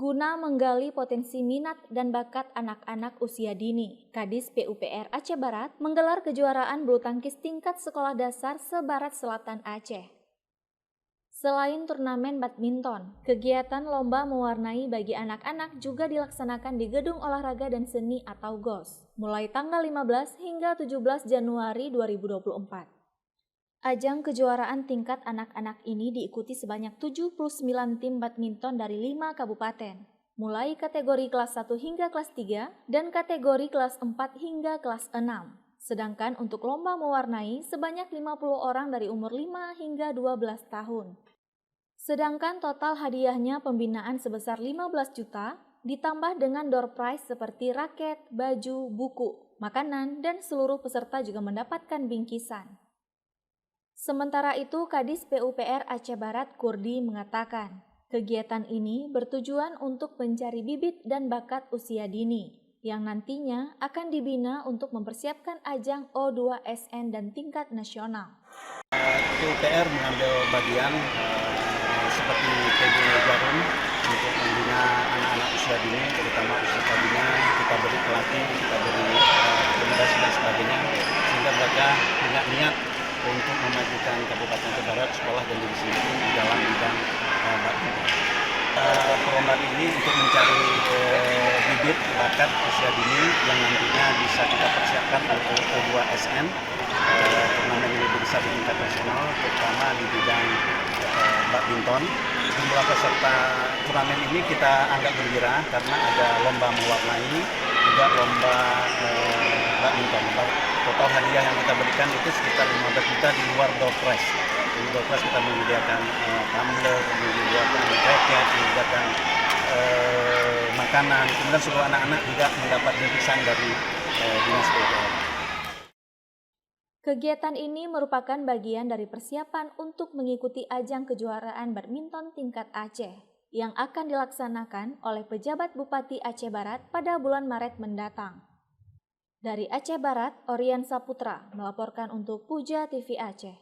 Guna menggali potensi minat dan bakat anak-anak usia dini, Kadis PUPR Aceh Barat menggelar kejuaraan bulu tangkis tingkat sekolah dasar se-Barat Selatan Aceh. Selain turnamen badminton, kegiatan lomba mewarnai bagi anak-anak juga dilaksanakan di Gedung Olahraga dan Seni atau GOS, mulai tanggal 15 hingga 17 Januari 2024. Ajang kejuaraan tingkat anak-anak ini diikuti sebanyak 79 tim badminton dari 5 kabupaten, mulai kategori kelas 1 hingga kelas 3 dan kategori kelas 4 hingga kelas 6. Sedangkan untuk lomba mewarnai sebanyak 50 orang dari umur 5 hingga 12 tahun. Sedangkan total hadiahnya pembinaan sebesar 15 juta, ditambah dengan door prize seperti raket, baju, buku, makanan, dan seluruh peserta juga mendapatkan bingkisan. Sementara itu, Kadis PUPR Aceh Barat Kurdi mengatakan, kegiatan ini bertujuan untuk mencari bibit dan bakat usia dini, yang nantinya akan dibina untuk mempersiapkan ajang O2SN dan tingkat nasional. PUPR mengambil bagian seperti PB Jarum untuk membina anak-anak usia dini, terutama usia dini, kita beri pelatih, kita beri rekomendasi dan sebagainya, sehingga mereka punya niat untuk memajukan Kabupaten Aceh Barat, sekolah dan diri sendiri di dalam bidang badminton. Perlombaan ini untuk mencari bibit bakat usia dini yang nantinya bisa kita persiapkan untuk O2SN, turnamen yang lebih besar di tingkat nasional, terutama di bidang badminton. Jumlah peserta turnamen ini kita anggap gembira karena ada lomba mewarnai, juga lomba badminton. Total hadiah yang kita berikan itu sekitar 15 juta di luar door prize. Di door prize kita menyediakan tumbler, menyediakan racket, menyediakan makanan. Kemudian seluruh anak-anak juga mendapat bingkisan dari dinas PUPR. Kegiatan ini merupakan bagian dari persiapan untuk mengikuti ajang kejuaraan badminton tingkat Aceh yang akan dilaksanakan oleh pejabat Bupati Aceh Barat pada bulan Maret mendatang. Dari Aceh Barat, Orian Saputra melaporkan untuk Puja TV Aceh.